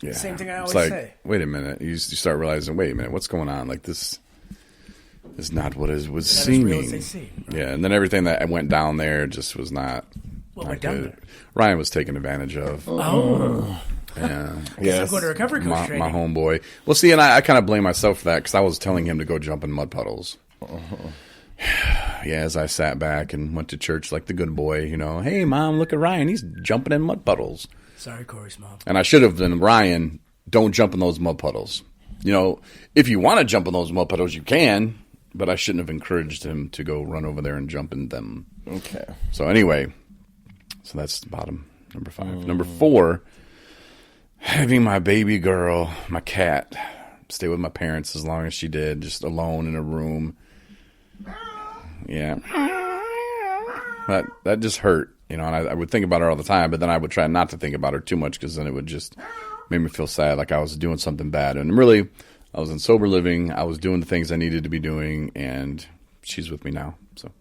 Yeah. The same thing I always it's like, say. Wait a minute. You start realizing, wait a minute, what's going on? Like, this is not what it was seeming. Right? Yeah, and then everything that went down there just was not, what not went down good. there? Ryan was taken advantage of. Oh. Yeah. Yes. I'm going to recovery coach training. My homeboy. Well, see, and I kind of blame myself for that because I was telling him to go jump in mud puddles. Yeah, as I sat back and went to church like the good boy, hey, Mom, look at Ryan. He's jumping in mud puddles. Sorry, Corey's mom. And I should have been, Ryan, don't jump in those mud puddles. If you want to jump in those mud puddles, you can, but I shouldn't have encouraged him to go run over there and jump in them. Okay. So anyway, that's the bottom, number 5. Number 4, having my baby girl, my cat, stay with my parents as long as she did, just alone in a room. Yeah. That just hurt, and I would think about her all the time, but then I would try not to think about her too much because then it would just make me feel sad, like I was doing something bad. And really, I was in sober living. I was doing the things I needed to be doing, and she's with me now. So,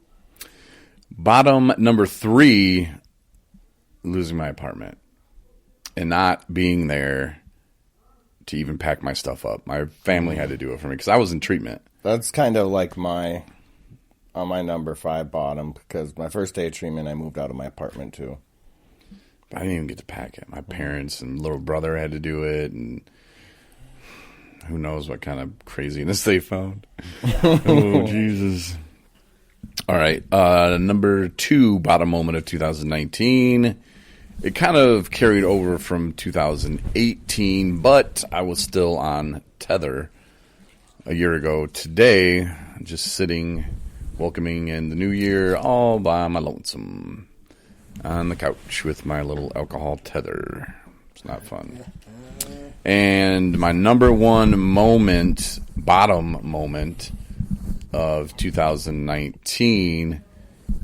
bottom number 3, losing my apartment and not being there to even pack my stuff up. My family had to do it for me because I was in treatment. That's kind of like my number 5 bottom, because my first day of treatment, I moved out of my apartment too. I didn't even get to pack it. My parents and little brother had to do it, and who knows what kind of craziness they found. Oh, Jesus. All right. Number 2 bottom moment of 2019. It kind of carried over from 2018, but I was still on Tether a year ago today, just sitting, welcoming in the new year all by my lonesome on the couch with my little alcohol tether. It's not fun. And my number 1 moment, bottom moment of 2019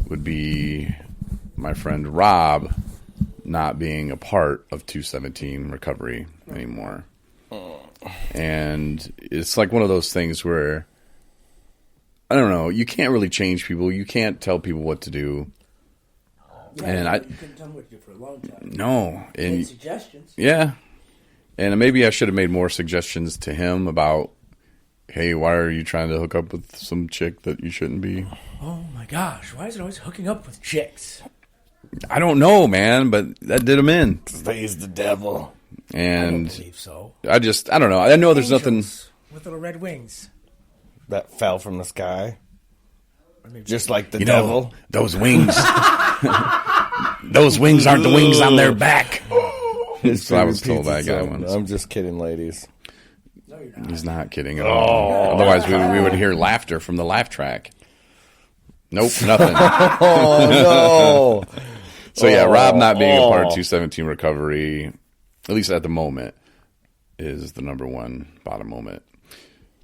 would be my friend Rob not being a part of 217 recovery anymore. And it's like one of those things where, I don't know, you can't really change people. You can't tell people what to do. Yeah, and you couldn't tell me what to do for a long time. No. And suggestions. Yeah. And maybe I should have made more suggestions to him about, hey, why are you trying to hook up with some chick that you shouldn't be? Oh my gosh, why is it always hooking up with chicks? I don't know, man, but that did him in. He's the devil. And I don't believe so. I don't know. I know there's nothing with little red wings that fell from the sky, just like the devil. devil. Those wings, those wings aren't the wings on their back. So I was told that guy once. I'm just kidding, ladies. No, you're not. He's not kidding at all. Otherwise, we would hear laughter from the laugh track. Nope, nothing. Oh, no. So, yeah, Rob not being a part of 217 recovery, at least at the moment, is the number 1 bottom moment.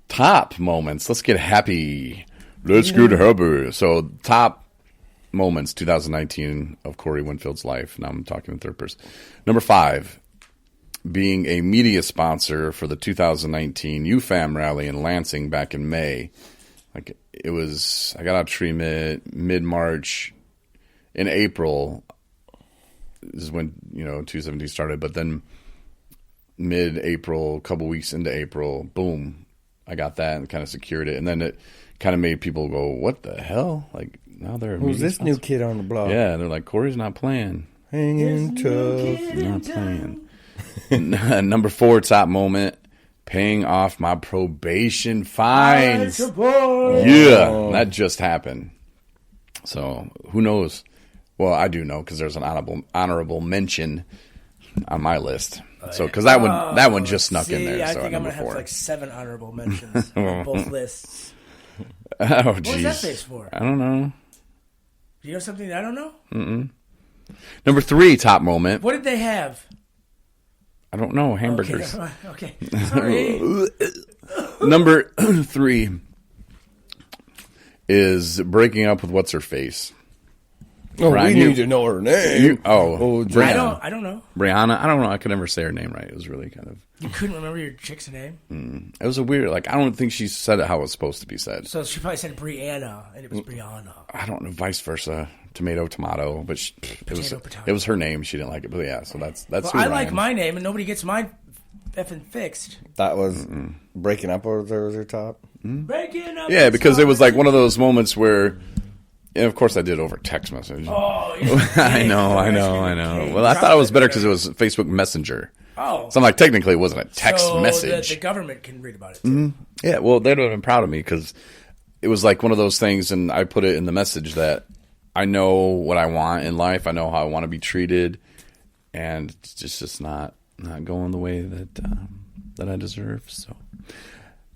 Top moments. Let's get happy. Let's get happy. So, top moments 2019 of Corey Winfield's life. Now I'm talking in third person. Number 5, being a media sponsor for the 2019 UFAM rally in Lansing back in May. Like, it was, I got out of treatment mid-March. In April is when, 217 started, but then mid-April, a couple weeks into April, boom, I got that and kind of secured it. And then it kind of made people go, what the hell? Like, now they're who's this new kid on the block? Yeah, and they're like, Corey's not playing. Hanging tough. Not playing. Number 4 top moment, paying off my probation fines. Yeah, that just happened. So, who knows? Well, I do know because there's an honorable mention on my list. So, because that one just snuck in there. I so think I'm going to have like 7 honorable mentions on both lists. Oh, jeez. What was that face for? I don't know. Do you know something that I don't know? Mm-mm. Number 3 top moment. What did they have? I don't know. Hamburgers. Okay. Sorry. Number 3 is breaking up with what's her face. Oh, Brian, we need to know her name. Brianna. I don't know. Brianna. I don't know. I could never say her name right. It was really kind of. You couldn't remember your chick's name? It was a weird. Like, I don't think she said it how it was supposed to be said. So she probably said Brianna, and it was Brianna. I don't know. Vice versa. Tomato. But it was her name. She didn't like it. But yeah. So that's. Well, I like my name, and nobody gets my effing fixed. That was breaking up, or was your top? Breaking up. Yeah, because it was like one of those moments where, and of course I did over text message. Oh, I know. Well, I thought it was better because it was Facebook Messenger. Oh. So I'm like, technically it wasn't a text message. The government can read about it, too. Yeah, well, they'd have been proud of me because it was like one of those things, and I put it in the message that I know what I want in life. I know how I want to be treated, and it's just not going the way that I deserve. So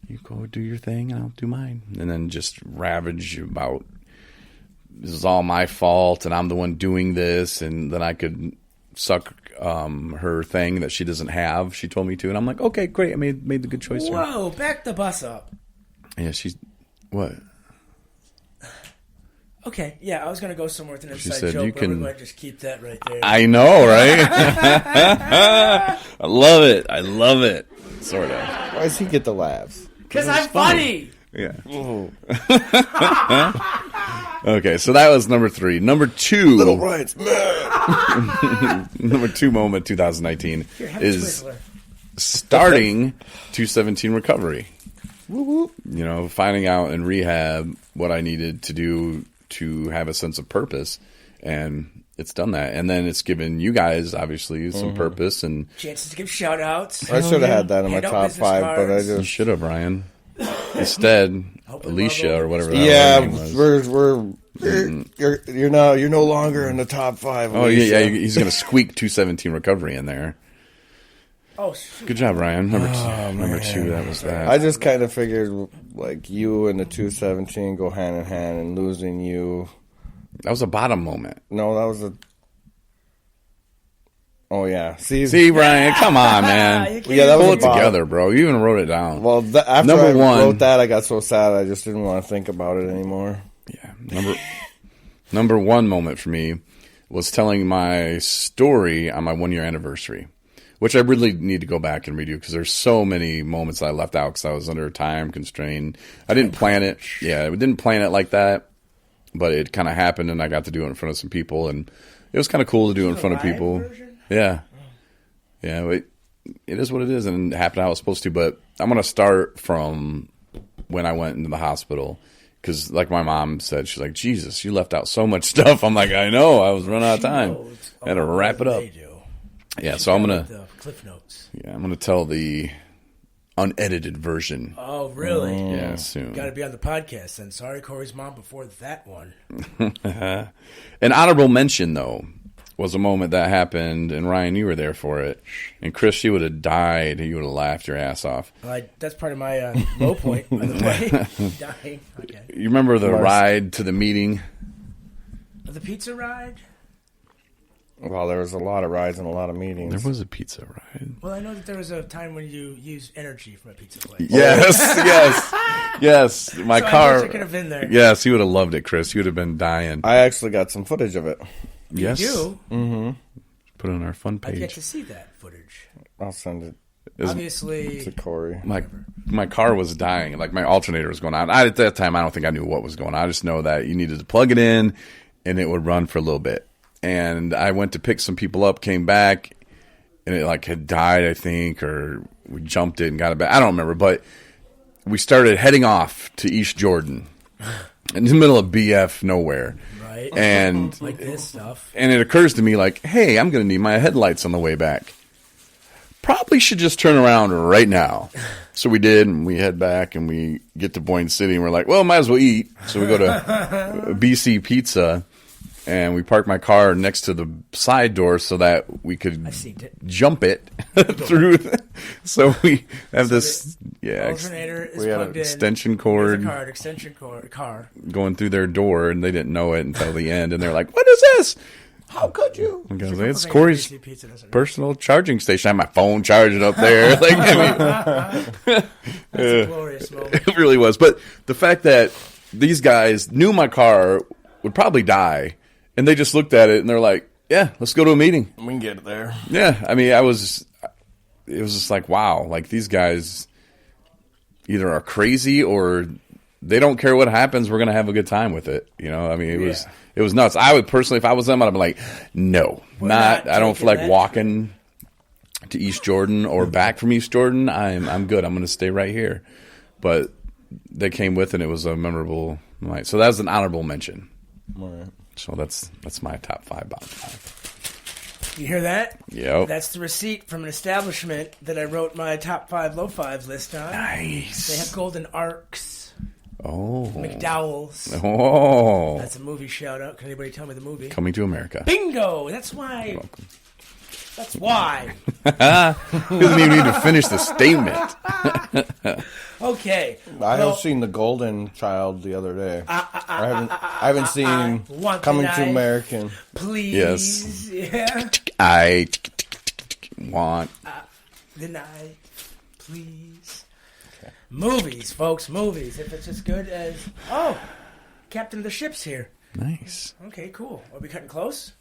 you go do your thing, and I'll do mine. And then just ravage about this is all my fault, and I'm the one doing this, and then I could suck her thing that she doesn't have. She told me to, and I'm like, okay, great. I made the good choice here. Whoa, back the bus up. Yeah, she's what? Okay, yeah, I was going to go somewhere with an inside said joke, you but can- we're going to just keep that right there. I know, right? I love it. Sort of. Why does he get the laughs? Because I'm funny. Yeah. Okay, so that was number 3. Number 2. Little Ryan's man. Number 2 moment 2019 Here, have a is Twizzler. starting 217 recovery. You know, finding out in rehab what I needed to do to have a sense of purpose, and it's done that. And then it's given you guys obviously some purpose, and Chances to give shout-outs. I should have had that in my Hand out top business 5, but I cards. you just should have, Ryan. Instead, Hopefully Alicia Marvel or whatever. That yeah, name was. you're no longer in the top 5. Oh Alicia. yeah, he's gonna squeak 217 recovery in there. Oh, shoot. Good job, Ryan. Number two, that was that. I just kind of figured like you and the 217 go hand in hand, and losing you. That was a bottom moment. No, that was a. Oh yeah, See, Ryan, come on, You man. can't- Yeah, that was Pull a it bottom. together, bro. You even wrote it down. Well, after Number I one. wrote that, I got so sad I just didn't want to think about it anymore. Yeah. Number 1 moment for me was telling my story on my 1-year anniversary, which I really need to go back and redo because there's so many moments I left out because I was under a time constraint. I didn't plan it. Yeah, we didn't plan it like that, but it kind of happened, and I got to do it in front of some people, and it was kind of cool to do it in front of live people. version? Yeah. Yeah, it is what it is, and it happened how it was supposed to, but I'm going to start from when I went into the hospital. Because, like my mom said, she's like, Jesus, you left out so much stuff. I'm like, I know. I was running out of time. I had to wrap it up. They do. Yeah, so I'm going to The Cliff Notes. tell the unedited version. Oh, really? Yeah, soon. Got to be on the podcast then. Sorry, Corey's mom, before that one. An honorable mention, though, was a moment that happened, and Ryan, you were there for it. And Chris, you would have died. You would have laughed your ass off. That's part of my low point, by the way. Dying. Okay. You remember the ride to the meeting? The pizza ride? Well, there was a lot of rides and a lot of meetings. There was a pizza ride. Well, I know that there was a time when you used energy from a pizza place. Yes. My So I car. wish I could have been there. Yes, you would have loved it, Chris. You would have been dying. I actually got some footage of it. Yes. You do? Put it on our fun I've yet page. to see that footage. I'll send it Obviously, to Corey. My car was dying. Like, my alternator was going on. At that time, I don't think I knew what was going on. I just know that you needed to plug it in, and it would run for a little bit. And I went to pick some people up, came back, and it, like, had died, I think, or we jumped it and got it back. I don't remember, but we started heading off to East Jordan in the middle of BF nowhere. right? And Like this stuff. And it occurs to me, like, hey, I'm going to need my headlights on the way back. Probably should just turn around right now. So we did, and we head back, and we get to Boyne City, and we're like, well, might as well eat. So we go to BC Pizza, and we park my car next to the side door so that we could I seen it. jump it through. So we have this, Alternator is we had an plugged in. extension There's cord a card, extension car. going through their door, and they didn't know it until the end, and they're like, what is this? How could you? I was like, it's Corey's Pizza doesn't know. personal charging station. I have my phone charging up there. Like, I mean, That's a glorious moment. it really was. But the fact that these guys knew my car would probably die, and they just looked at it and they're like, yeah, let's go to a meeting. We can get it there. Yeah. I mean, it was just like, wow, like these guys either are crazy or they don't care what happens. We're going to have a good time with it. You know, I mean, it was nuts. I would personally, if I was them, I'd be like, no, We're not, not I don't taking feel like that. walking. to East Jordan or back from East Jordan, I'm good. I'm going to stay right here. But they came with, and it was a memorable night. So that was an honorable mention. All right. So that's my top 5, bottom 5. You hear that? Yep. That's the receipt from an establishment that I wrote my top 5 low fives list on. Nice. They have golden arcs. Oh. McDowell's. Oh. That's a movie shout out. Can anybody tell me the movie? Coming to America. Bingo! That's why. You're welcome. That's why. He doesn't even need to finish the statement. Okay. I have seen The Golden Child the other day. I haven't seen want Coming the to knife. American. Please. Yes. Yeah. I want. The night. Please. Okay. Movies, folks. Movies. If it's as good as... Oh! Captain of the Ship's here. Nice. Okay, cool. Are we cutting close?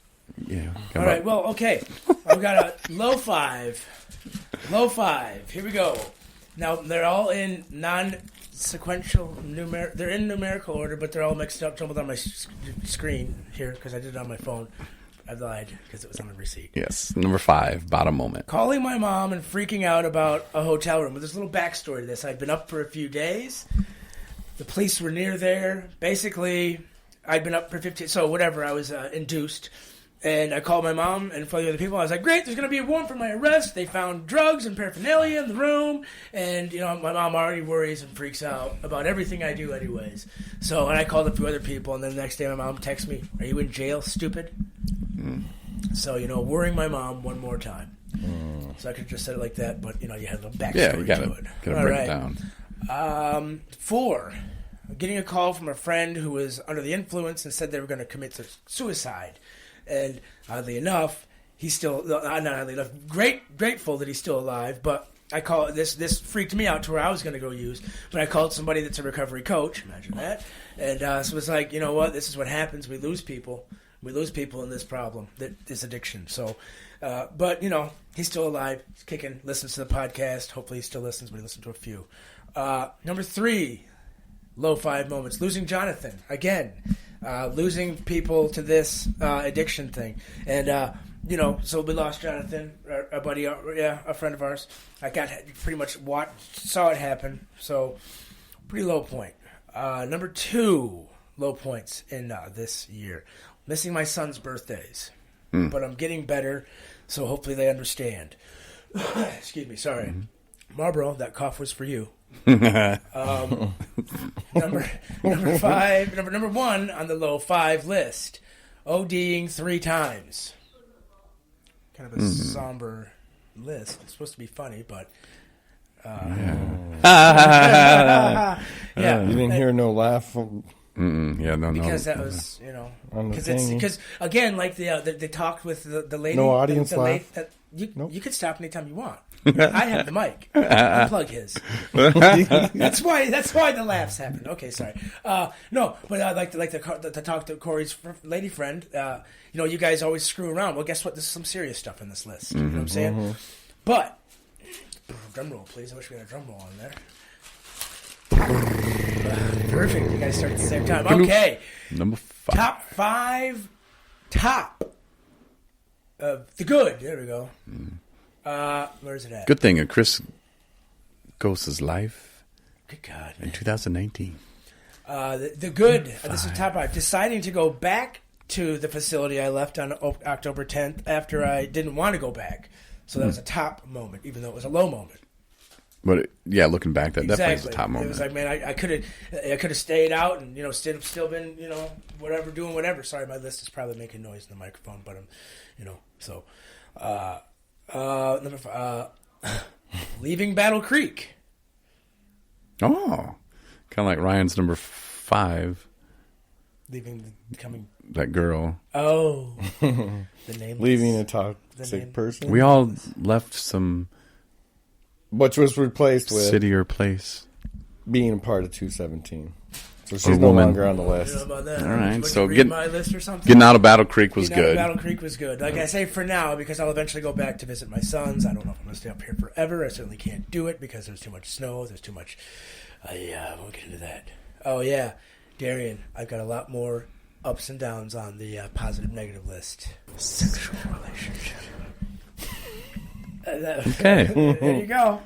Yeah. All right, well, okay. I've got a low 5. Low 5. Here we go. Now, they're all in non-sequential they're in numerical order, but they're all mixed up, jumbled on my screen here, because I did it on my phone. I lied, because it was on the receipt. Yes. Number 5, bottom moment. Calling my mom and freaking out about a hotel room. But there's a little backstory to this. I'd been up for a few days. The police were near there. Basically, I'd been up for 15... So, whatever, I was induced. And I called my mom and a few other people. I was like, great, there's going to be a warrant for my arrest. They found drugs and paraphernalia in the room. And, you know, my mom already worries and freaks out about everything I do anyways. So, and I called a few other people. And then the next day my mom texts me, are you in jail, stupid? So, you know, worrying my mom one more time. So I could have just said it like that. But, you know, you had a little backstory Yeah, you got to it. to break it down. 4. Getting a call from a friend who was under the influence and said they were going to commit suicide. And oddly enough, he's still not oddly enough. Grateful that he's still alive. But I call this freaked me out to where I was going to go use. But I called somebody that's a recovery coach. Imagine that. And so it's like, you know what? This is what happens. We lose people. We lose people in this problem, this addiction. So, but you know, he's still alive. He's kicking. Listens to the podcast. Hopefully, he still listens. But he listened to a few. Number 3, low 5 moments. Losing Jonathan again. Losing people to this addiction thing. And, you know, so we lost Jonathan, a buddy, a friend of ours. I got pretty much saw it happen. So, pretty low point. Number 2, low points in this year. Missing my son's birthdays. But I'm getting better, so hopefully they understand. Excuse me, sorry. Marlboro, that cough was for you. Number 5, number 1 on the low 5 list, ODing 3 times. Kind of a somber list. It's supposed to be funny, but yeah. You didn't hear no laugh. Yeah, no. Because that was, you know, On the thing. because again, like they talked with the lady. No audience laugh? You could stop anytime you want. I have the mic. Unplug his. That's why the laughs happen. Okay, sorry. No, but I'd like to talk to Corey's lady friend. You know, you guys always screw around. Well, guess what? There's some serious stuff in this list. You know what I'm saying? But drum roll, please. I wish we had a drum roll on there. Perfect. You guys start at the same time. Okay. Number 5. Top 5. The good. There we go. Where is it at? Good thing of Chris Ghost's life Good God. in 2019. The good. This is top 5. Deciding to go back to the facility I left on October 10th after I didn't want to go back. So that was a top moment, even though it was a low moment. But looking back, that definitely was a top moment. It was like, man, I could have stayed out and, you know, still been, you know, doing whatever. Sorry, my list is probably making noise in the microphone, but I'm, you know, so. Number 5, leaving Battle Creek. Oh, kind of like Ryan's number 5. Becoming. That girl. Oh, the nameless. Leaving a toxic person. We all left some Which was replaced with city or place. being a part of 217. So she's Or no woman. longer on the You know list. about that? All right, Would so you read get- my list or something. Getting out of Battle Creek was Getting out of good. Battle Creek was good. Like I say, for now, because I'll eventually go back to visit my sons. I don't know if I'm going to stay up here forever. I certainly can't do it because there's too much snow. There's too much. I won't get into that. Oh yeah, Darian, I've got a lot more ups and downs on the positive negative list. Sexual relationship. Okay. There you go.